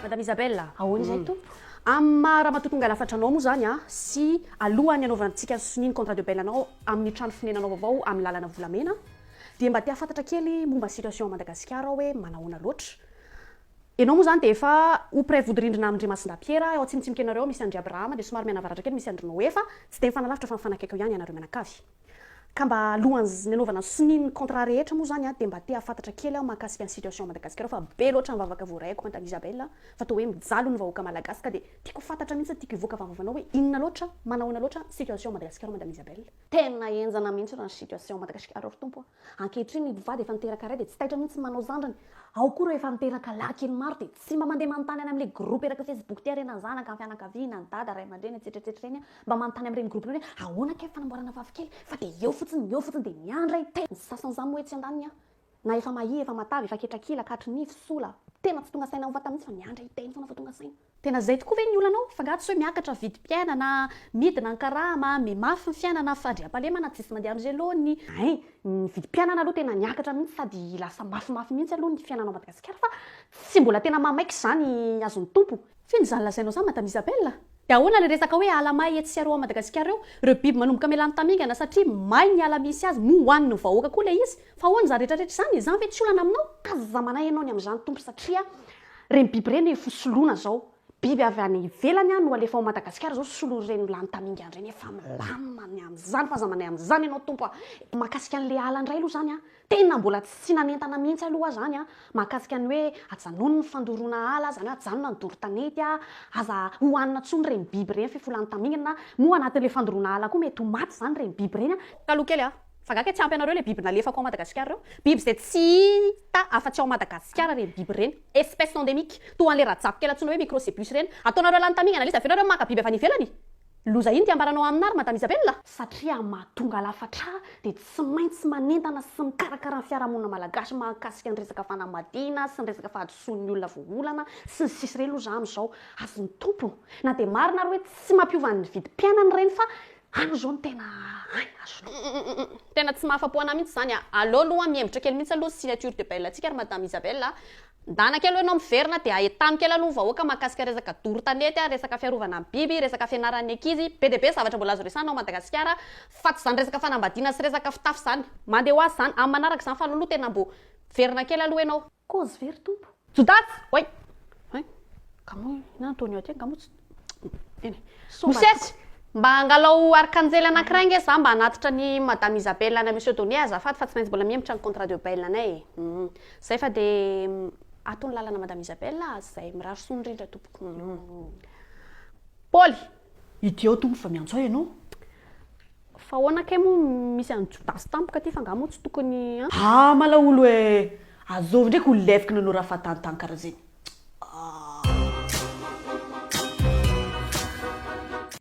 Madame Isabelle, ahoana izay tompo? amin'ny maha raha matotonga lafatra anao moa zany a sy alohany anaovantsika soniny contrat de bail anao amin'ny trano finenanao vaovao amin'ny lalana volamena dia mba tia fantatra kely momba situation Madagasikara hoe manahoana loatra. Ianao moa zany dia efa ho pré-vodrindrina amin'Andriamasinda Pierre ao atsimotsimoka ianareo misy Andry Abrahama dia somary mianavaratra kely misy Andry Noé fa tsy dia mifanalavitra fa mifanakaiky ihany ianareo mianakavy. Ka mba alohan'ny nanaovana soniny contrat rehetra moa zany a dia mba tia fantatra kely aho mahakasika ny situation Madagasikara fa be loatra mivavaka voaraiko Madame Isabelle fa toa hoe mijaly ny vahoaka malagasy ka dia tiako fantatra mihitsy tiako hivoaka vavavanao hoe inona loatra manahoana loatra situation Madagasikara Madame Isabelle. Tena enjana mihitsy raha situation Madagasikara ro tompo ankehitriny vady efa niteraka ray dia tsy taitra mihitsy manao zandrany ao koa reo efa niteraka lahy kely maro dia tsy mba mandeha manontany any amin'ilay groupe eraka Facebook ty rena zanaka ny fianakaviana ny dada ray aman-dreny etsetretsetra reny mba manontany amin'ireny groupe ireny hoe ahoana kay fanamboarana vavy kely fa dia eo fotsiny dia miandra tena ny sasany zany moa hoe tsy andaniny na efa mahi efa matavy efa ketrakila katry nify sola tena tsy tonga saina mivata mihitsy fa miandra iteny foana fa tonga saina tena zay tokoa ve ny olanao fa gato hoe miakatra vidy piainana midina ny karama mafy ny fiainana fadriam-pahalemana tsisy mandeha amin'ny gelony ay ny vidy piainana aloha tena niakatra mihitsy sady lasa mafimafy mihitsy aloha ny fiainanao Madagasikara fa tsy mbola tena mamaiky zany azon'ny tompo finy zany lazainao zany Madame Isabelle dia ahoana le resaka hoe alamay etsy sy aroa Madagasikara ireo biby manomboka melany tamingana satria may ny ala misy azy mo hoaniny vahoaka koa le izy fa ahoana zany rehetrarehetra zany zany ve tsy olana aminao aza manay ianao ny amin'izany tompo satria reny biby reny fosoloana zao biby avy any ivelany no alefa ao Madagasikara zao solo reny lany tamingana reny efa milamina ny amin'izany fa aza manay amin'izany ianao tompo mahakasika an'le ala indray aloha zany tena mbola tsy nanentana mihitsy aloha zany mahakasika ny hoe ajanony ny fandoroana ala zany ajanona ny doro-tanety aza hoanina tsony reny biby reny fifolany tamingana moa anatin'le fandoroana ala koa mety ho maty zany reny biby reny taloha kely fa gaka tsy ampy anareo le biby nalefako ao Madagasikara reo biby izay tsy hita afa-tsy ao Madagasikara reny biby reny espèce endémique toa an'le rajako kely antsoina hoe microcebus reny ataonareo lany tamingana lisa avenareo maka biby avy any ivelany loza iny tiambaranao aminary Madame Isabelle satria mahatonga lafatra dia tsy maintsy manentana sy mikarakara ny fiarahamonina malagasy mahakasika ny resaka fanambadiana sy ny resaka fahadisoan'ny olona voolana sy ny sisy reny aloha za amin'izao azony tompo na dia marina ry hoe tsy mampiova ny vidy piainany reny fa ano zao ny tena tena tsy mahafapoana mihitsy zany aleo aloha miembotra kely mihitsy aloha signature de bail antsika ary Madame Isabelle ndana kely hoe anao miverina dia ahetamy kely aloha vahoaka mahakasika resaka doro-tanety resaka fiarovana ny biby resaka fianaran'ny ankizy be dia be zavatra mbola azo resanao Madagasikara fa tsy zany resaka fanambadiana sy resaka fitafy zany mandeha ho azy zany amin'ny manaraka zany fa aloha tena mbo verina kely aloha ianao cause very tompo jodatsy oy kamo ina Antonio aty kamotsy eny mosetsy mba angalao arkanjely anankiray nge za mba anatitra ny Madame Isabelle na Monsieur Donné azafady fa tsy maintsy mbola miembotra ny contrat de bail anay zay fa dia atony lalana Madame Isabelle zay mirary soa indrindra tompoko Paul ity ao tompo fa miantso ianao fa ahoana kay moa misy any jodasy tampoka aty fa ngamo tsy tokony malaolo azovy ndraiky ho leviky nanao raha fahatanytany karaha zeny